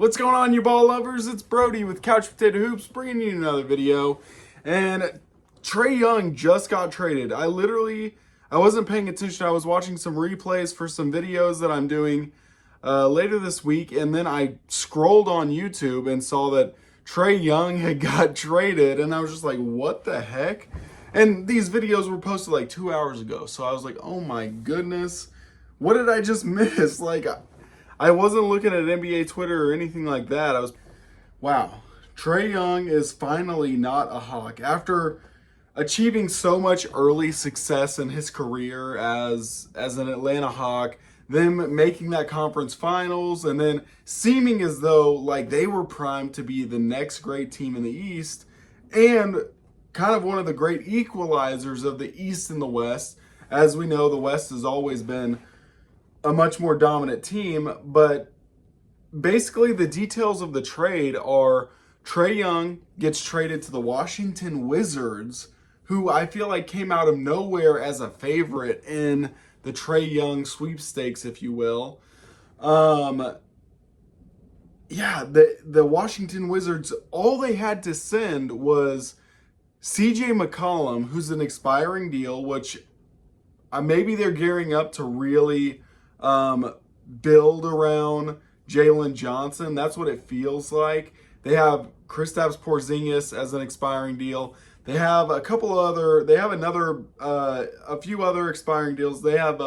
What's going on, you ball lovers? It's Brody with Couch Potato Hoops bringing you another video. And Trae Young just got traded. I wasn't paying attention. I was watching some replays for some videos that I'm doing later this week. And then I scrolled on YouTube and saw that Trae Young had got traded. And I was just like, what the heck? And these videos were posted like 2 hours ago. So I was like, oh my goodness, what did I just miss? Like, I wasn't looking at NBA Twitter or anything like that. Wow. Trae Young is finally not a Hawk. After achieving so much early success in his career as an Atlanta Hawk, them making that conference finals, and then seeming as though like they were primed to be the next great team in the East, and kind of one of the great equalizers of the East and the West. As we know, the West has always been a much more dominant team, but basically the details of the trade are Trae Young gets traded to the Washington Wizards, who I feel like came out of nowhere as a favorite in the Trae Young sweepstakes, if you will. The Washington Wizards, all they had to send was CJ McCollum, who's an expiring deal, which maybe they're gearing up to really build around Jalen Johnson. That's what it feels like. They have Kristaps Porzingis as an expiring deal. They have a few other expiring deals. They have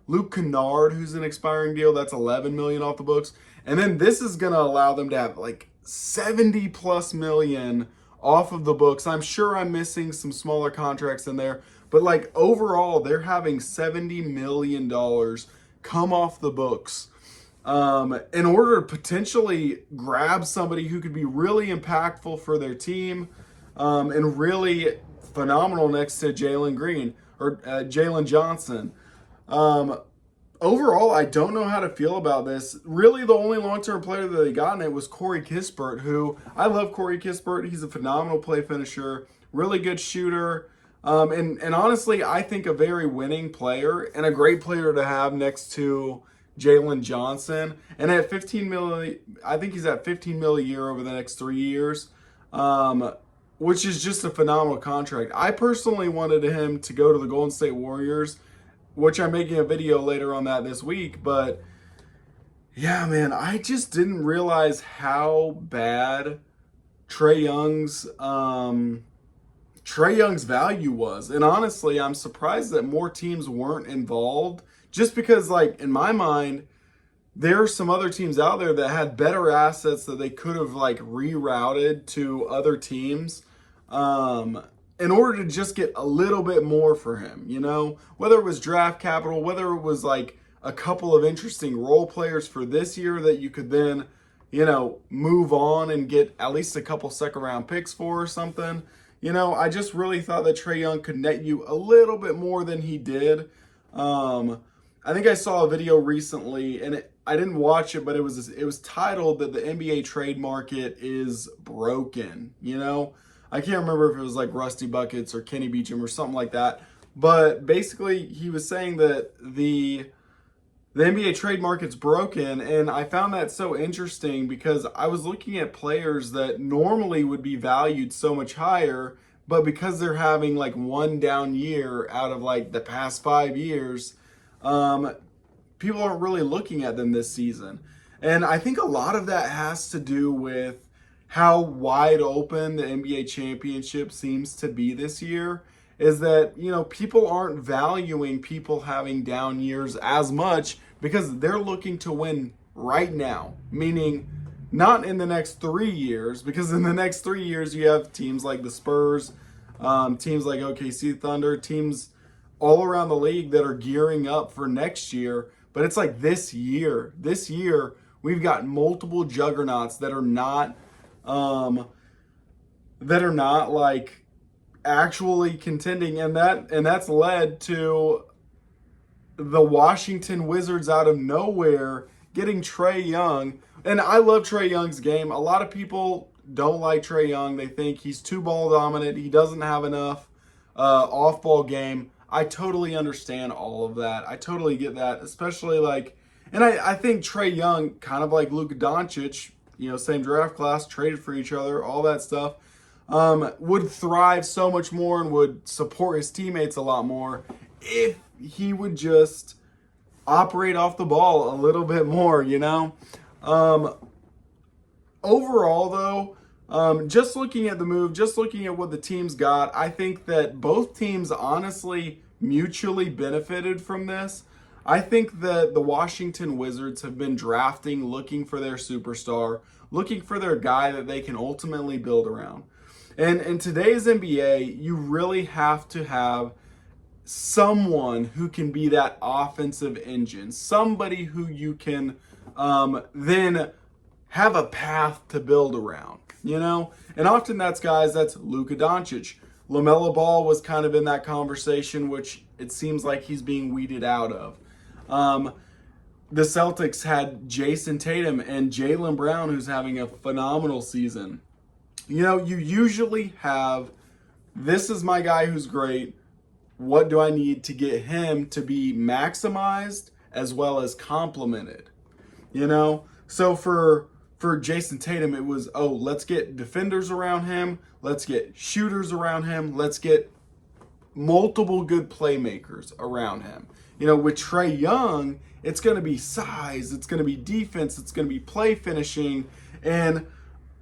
Luke Kennard, who's an expiring deal. That's $11 million off the books. And then this is going to allow them to have like $70+ million off of the books. I'm sure I'm missing some smaller contracts in there, but like overall, they're having $70 million come off the books in order to potentially grab somebody who could be really impactful for their team and really phenomenal next to Jalen Johnson. Overall, I don't know how to feel about this. Really, the only long-term player that they got in it was Corey Kispert, who I love Corey Kispert. He's a phenomenal play finisher, really good shooter. And honestly, I think a very winning player and a great player to have next to Jalen Johnson. And at $15 million, I think he's at $15 million a year over the next 3 years, which is just a phenomenal contract. I personally wanted him to go to the Golden State Warriors, which I'm making a video later on that this week. But yeah, man, I just didn't realize how bad Trae Young's value was. And honestly, I'm surprised that more teams weren't involved, just because, like, in my mind, there are some other teams out there that had better assets that they could have like rerouted to other teams in order to just get a little bit more for him, you know, whether it was draft capital, whether it was like a couple of interesting role players for this year that you could then, you know, move on and get at least a couple second round picks for or something. You know, I just really thought that Trae Young could net you a little bit more than he did. I think I saw a video recently, and I didn't watch it, but it was titled that the NBA trade market is broken. You know, I can't remember if it was like Rusty Buckets or Kenny Beecham or something like that. But basically, he was saying that the NBA trade market's broken, and I found that so interesting because I was looking at players that normally would be valued so much higher, but because they're having like one down year out of like the past 5 years, people aren't really looking at them this season. And I think a lot of that has to do with how wide open the NBA championship seems to be this year. Is that, you know, people aren't valuing people having down years as much because they're looking to win right now, meaning not in the next 3 years, because in the next 3 years you have teams like the Spurs, teams like OKC Thunder, teams all around the league that are gearing up for next year. But it's like this year we've got multiple juggernauts that are not like actually contending, and that's led to the Washington Wizards out of nowhere getting Trae Young. And I love Trae Young's game. A lot of people don't like Trae Young. They think he's too ball dominant. He doesn't have enough off-ball game. I totally understand all of that. I totally get that, especially like And I think Trae Young, kind of like Luka Doncic, same draft class, traded for each other, all that stuff, would thrive so much more and would support his teammates a lot more if he would just operate off the ball a little bit more. Overall, though, just looking at the move, just looking at what the teams got, I think that both teams honestly mutually benefited from this. I think that the Washington Wizards have been drafting, looking for their superstar, looking for their guy that they can ultimately build around. And in today's NBA, you really have to have someone who can be that offensive engine, somebody who you can then have a path to build around. And often that's Luka Doncic. LaMelo Ball was kind of in that conversation, which it seems like he's being weeded out of. The Celtics had Jason Tatum and Jaylen Brown, who's having a phenomenal season. You usually have, this is my guy who's great. What do I need to get him to be maximized as well as complemented? So for Jason Tatum, it was, let's get defenders around him. Let's get shooters around him. Let's get multiple good playmakers around him. With Trae Young, it's going to be size. It's going to be defense. It's going to be play finishing. And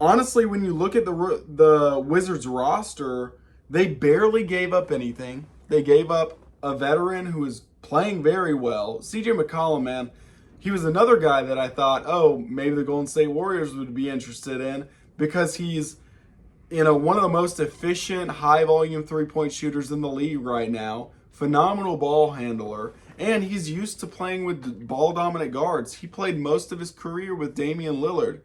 honestly, when you look at the Wizards roster, they barely gave up anything. They gave up a veteran who is playing very well. CJ McCollum, man, he was another guy that I thought, maybe the Golden State Warriors would be interested in because he's, one of the most efficient, high-volume three-point shooters in the league right now. Phenomenal ball handler. And he's used to playing with ball-dominant guards. He played most of his career with Damian Lillard,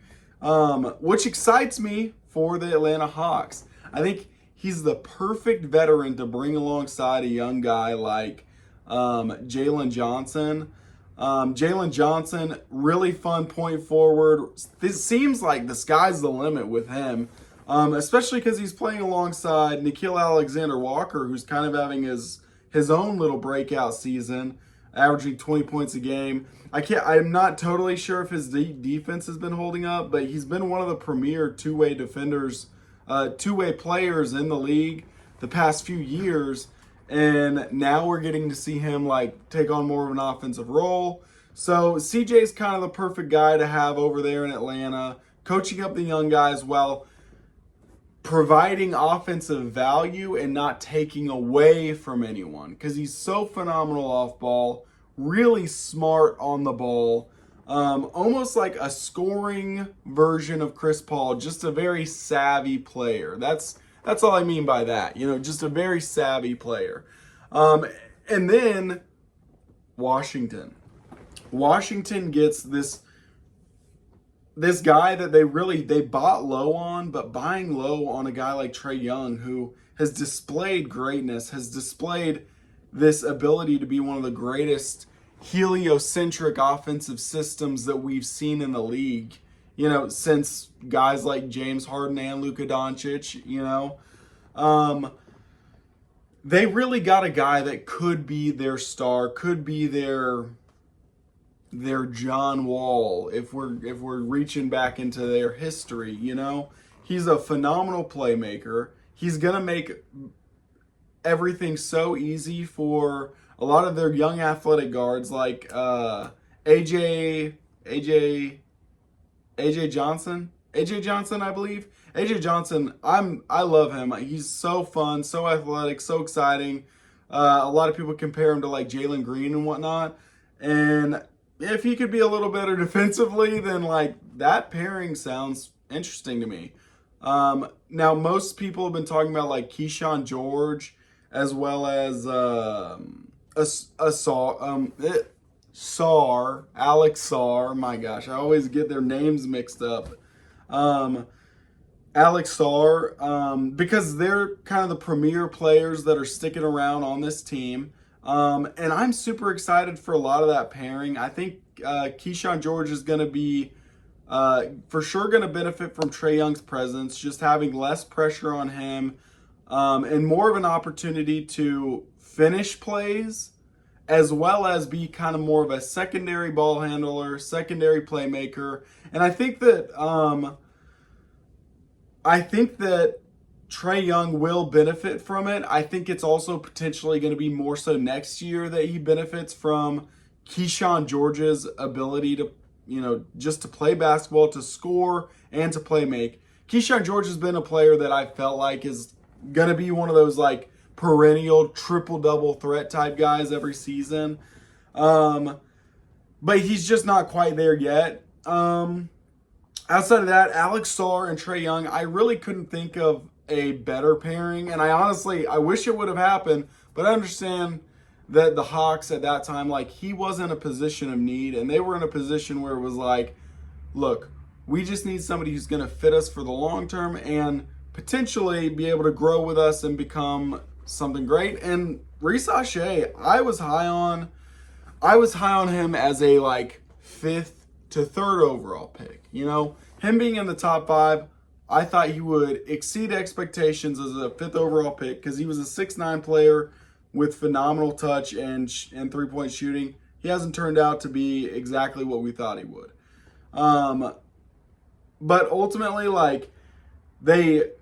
which excites me for the Atlanta Hawks. I think he's the perfect veteran to bring alongside a young guy like Jalen Johnson. Jalen Johnson, really fun point forward. This seems like the sky's the limit with him, especially because he's playing alongside Nickeil Alexander-Walker, who's kind of having his own little breakout season, averaging 20 points a game. I'm not totally sure if his defense has been holding up, but he's been one of the premier two-way defenders, two-way players in the league the past few years. And now we're getting to see him take on more of an offensive role. So CJ's kind of the perfect guy to have over there in Atlanta, coaching up the young guys while providing offensive value and not taking away from anyone, because he's so phenomenal off ball, really smart on the ball, almost like a scoring version of Chris Paul, just a very savvy player. That's all I mean by that, just a very savvy player. And then Washington gets this guy that they bought low on, but buying low on a guy like Trae Young, who has displayed greatness, has displayed this ability to be one of the greatest heliocentric offensive systems that we've seen in the league, since guys like James Harden and Luka Doncic, they really got a guy that could be their star, could be their John Wall, if we're reaching back into their history. He's a phenomenal playmaker. He's gonna make everything so easy for a lot of their young athletic guards like AJ Johnson, I believe. AJ Johnson, I love him. He's so fun, so athletic, so exciting. A lot of people compare him to Jalen Green and whatnot. And if he could be a little better defensively, then that pairing sounds interesting to me. Now most people have been talking about Keyshawn George as well as Alex Sarr. My gosh, I always get their names mixed up. Alex Sarr, because they're kind of the premier players that are sticking around on this team. And I'm super excited for a lot of that pairing. I think Keyshawn George is going to be for sure going to benefit from Trae Young's presence, just having less pressure on him and more of an opportunity to finish plays as well as be kind of more of a secondary ball handler, secondary playmaker. And I think that Trae Young will benefit from it. I think it's also potentially going to be more so next year that he benefits from Keyshawn George's ability to, just to play basketball, to score, and to play make. Keyshawn George has been a player that I felt like is going to be one of those like perennial triple-double threat type guys every season. But he's just not quite there yet. Outside of that, Alex Sarr and Trae Young, I really couldn't think of a better pairing. And I wish it would have happened, but I understand that the Hawks at that time, like, he was in a position of need, and they were in a position where it was like, look, we just need somebody who's going to fit us for the long term and potentially be able to grow with us and become something great. And Reece Shea, I was high on him as a like 5th to 3rd overall pick. Him being in the top 5, I thought he would exceed expectations as a 5th overall pick because he was a 6'9" player with phenomenal touch and 3-point shooting. He hasn't turned out to be exactly what we thought he would. But ultimately, like,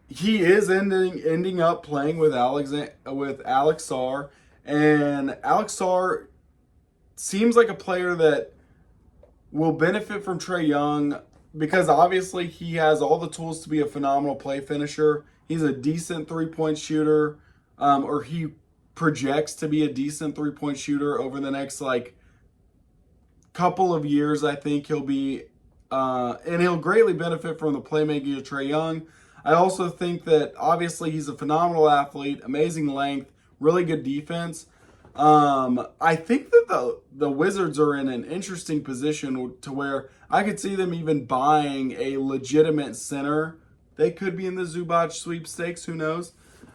he is ending up playing with Alex Sarr, and Alex Sarr seems like a player that will benefit from Trae Young because obviously he has all the tools to be a phenomenal play finisher. He's a decent 3-point shooter, or he projects to be a decent 3-point shooter over the next like couple of years. I think he'll be, and he'll greatly benefit from the playmaking of Trae Young. I also think that obviously he's a phenomenal athlete, amazing length, really good defense. I think that the Wizards are in an interesting position to where I could see them even buying a legitimate center. They could be in the Zubac sweepstakes, who knows?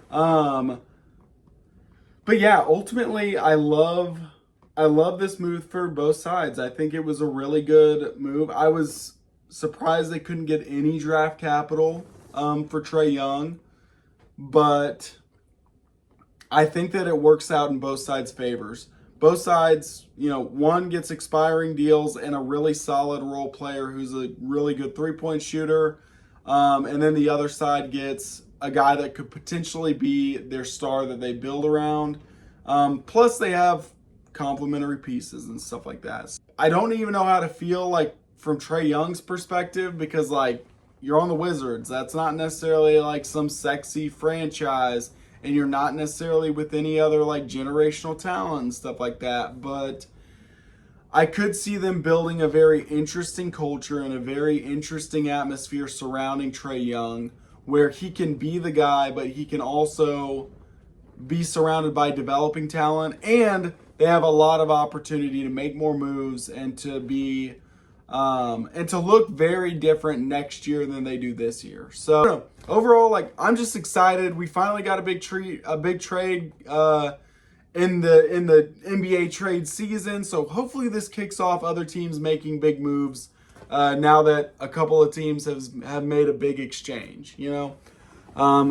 But yeah, ultimately, I love this move for both sides. I think it was a really good move. I was surprised they couldn't get any draft capital for Trae Young, but I think that it works out in both sides' favors. Both sides, one gets expiring deals and a really solid role player who's a really good 3-point shooter, and then the other side gets a guy that could potentially be their star that they build around. Plus, they have complementary pieces and stuff like that. I don't even know how to feel like from Trae Young's perspective because like you're on the Wizards. That's not necessarily like some sexy franchise, and you're not necessarily with any other like generational talent and stuff like that. But I could see them building a very interesting culture and a very interesting atmosphere surrounding Trae Young, where he can be the guy, but he can also be surrounded by developing talent, and they have a lot of opportunity to make more moves and to be and to look very different next year than they do this year. So overall, like, I'm just excited. We finally got a big trade in the NBA trade season. So hopefully this kicks off other teams making big moves now that a couple of teams have made a big exchange,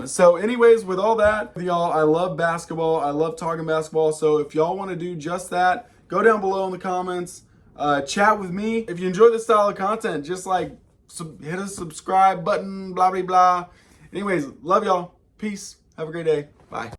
So anyways, with all that, y'all, I love basketball. I love talking basketball. So if y'all want to do just that, go down below in the comments. Chat with me. If you enjoy this style of content, just like hit a subscribe button, blah, blah, blah. Anyways, love y'all. Peace. Have a great day. Bye.